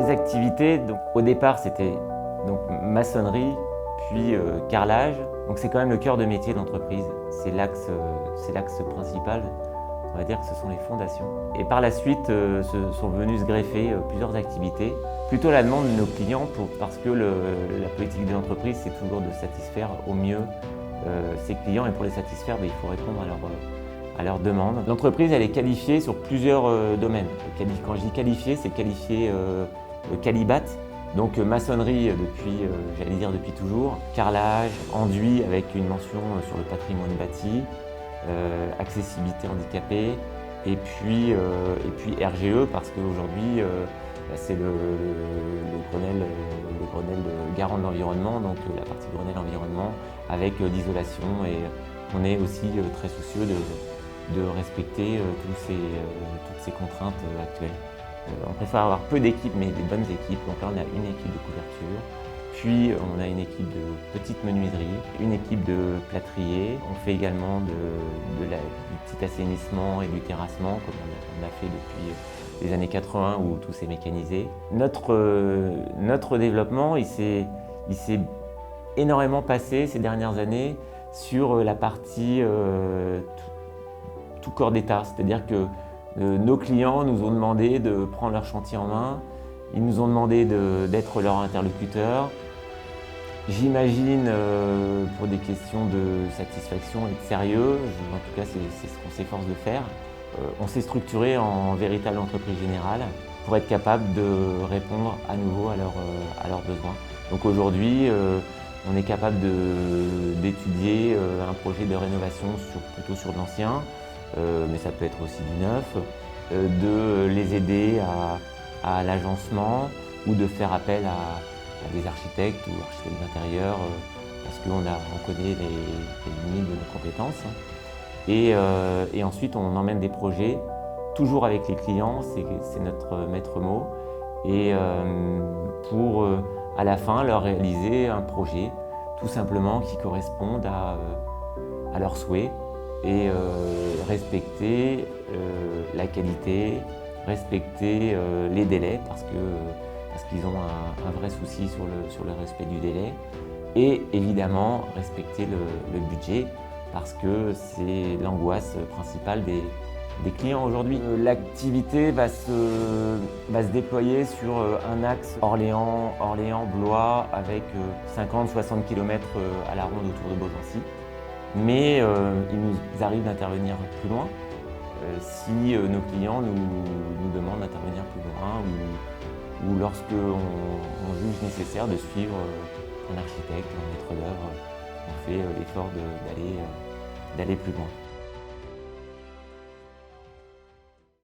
Les activités, donc, au départ, c'était donc, maçonnerie, puis carrelage. Donc c'est quand même le cœur de métier de l'entreprise. C'est l'axe principal. On va dire que ce sont les fondations. Et par la suite, sont venues se greffer plusieurs activités, plutôt à la demande de nos clients, parce que la politique de l'entreprise, c'est toujours de satisfaire au mieux ses clients. Et pour les satisfaire, il faut répondre à leurs demandes. L'entreprise, elle est qualifiée sur plusieurs domaines. Quand je dis qualifiée, c'est qualifié Qualibat. Donc maçonnerie depuis toujours, carrelage, enduit avec une mention sur le patrimoine bâti, accessibilité handicapée, et puis RGE parce qu'aujourd'hui c'est le Grenelle garant de l'environnement, donc la partie Grenelle environnement avec l'isolation, et on est aussi très soucieux de respecter toutes ces contraintes actuelles. On préfère avoir peu d'équipes, mais des bonnes équipes. Donc là, on a une équipe de couverture, puis on a une équipe de petite menuiserie, une équipe de plâtrier. On fait également du petit assainissement et du terrassement, comme on a fait depuis les années 80 où tout s'est mécanisé. Notre développement, il s'est énormément passé ces dernières années sur la partie tout corps d'État, c'est-à-dire que nos clients nous ont demandé de prendre leur chantier en main, ils nous ont demandé d'être leur interlocuteur. J'imagine pour des questions de satisfaction et de sérieux, en tout cas c'est ce qu'on s'efforce de faire. On s'est structuré en véritable entreprise générale pour être capable de répondre à nouveau à leurs besoins. Donc aujourd'hui, on est capable d'étudier un projet de rénovation plutôt sur de l'ancien, mais ça peut être aussi du neuf, de les aider à l'agencement ou de faire appel à des architectes ou architectes d'intérieur parce qu'on connaît les limites de nos compétences. Et ensuite, on emmène des projets, toujours avec les clients, c'est notre maître mot, et pour à la fin leur réaliser un projet tout simplement qui corresponde à leurs souhaits et respecter la qualité, respecter les délais parce qu'ils ont un vrai souci sur le respect du délai, et évidemment respecter le budget parce que c'est l'angoisse principale des clients aujourd'hui. L'activité va se déployer sur un axe Orléans-Blois avec 50-60 km à la ronde autour de Beaugency. Mais il nous arrive d'intervenir plus loin si nos clients nous demandent d'intervenir plus loin ou lorsqu'on juge nécessaire de suivre un architecte, un maître d'œuvre, on fait l'effort d'aller plus loin.